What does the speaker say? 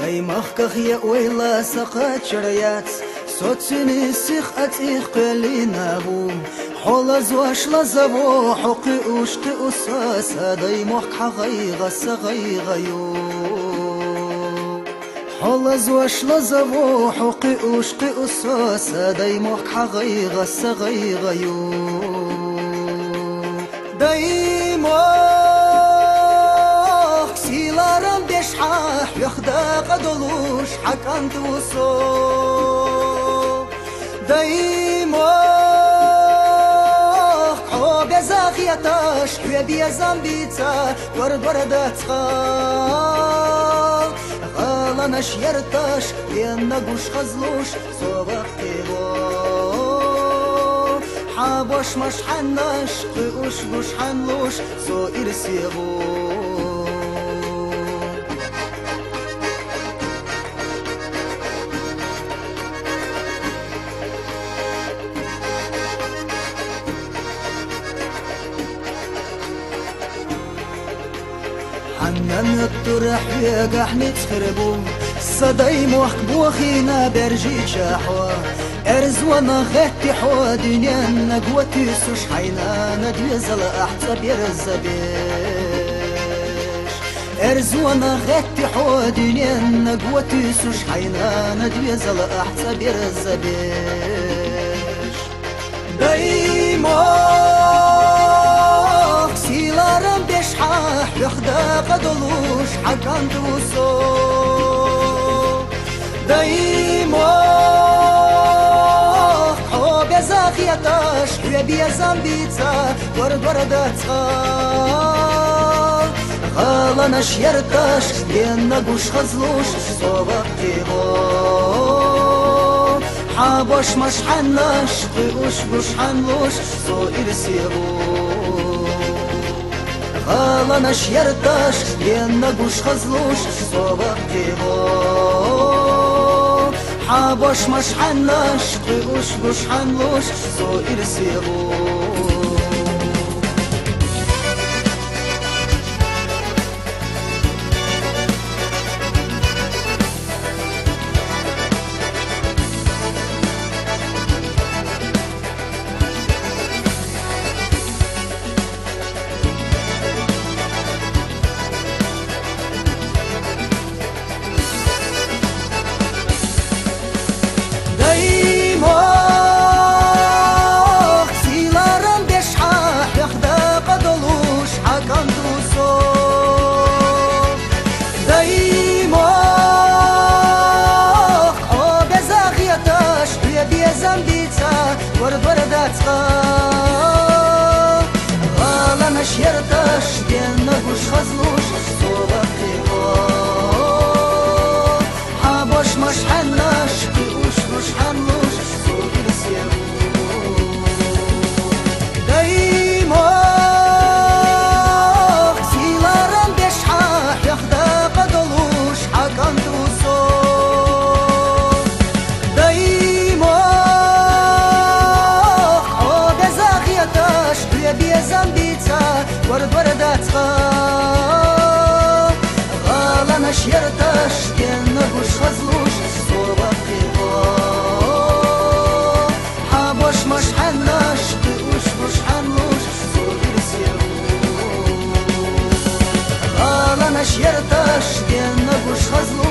غي مخكخ يا ويلا سقط شريات صوتني سيخ أتيخ قلينا بو حولز واش لزبو حقي أشقي أساس داي مخك حغي غس غي غيو حولز واش لزبو حقي أشقي أساس داي مخك حغي غس غي غيو داي مخ سيلارم بشحاح يخدا قدلوش حكانت وصو داي مخ حو بزاخيتاش حو بيزنبيتا ورد وردات خال غالانش يرتاش ينقوش خزلوش صوبك تيبو حابوش مش حناش قيوش بوش حنلوش سو إرسيبو حنان الطرح يقح نتخربو صداي موحك بوخينا برجي شاحوا أرز وانا غتي حوا دنيا نقوتي سوش حينا ندوزل أحتى بيرزبيش أرز وانا غتي حوا دنيا نقوتي سوش حينا ندوزل أحتى بيرزبيش دايما سيلارم بشحاح يخدا قدلوش حكان توصو دايما حو بزاخيتاش حو بيزنبيتا ورد وردات خال غالانش يرتاش ينقوش خزلوش صوبك تيبو حابوش مش حناش قيوش بوش حنلوش سو إرسيبو غالانش يرتاش ينقوش خزلوش صوبك تيبو حابوش مش حناش قيوش بوش حنلوش سو إرسيبو ورد وردات خال غالانش يرتاش ينقوش خزلوش صوبك تيبو حابوش مش حناش قيوش مش حنلوش سو إرسيبو دايما سيلارم بشحاح يخدا قدلوش حكان توصو بيزنبيتا ورد وردات خال غالانش يرتاش ينقوش خزلوش صوبك تيبو حابوش مش حناش قيوش بوش حنلوش سو إرسيبو غالانش يرتاش ينقوش خزلوش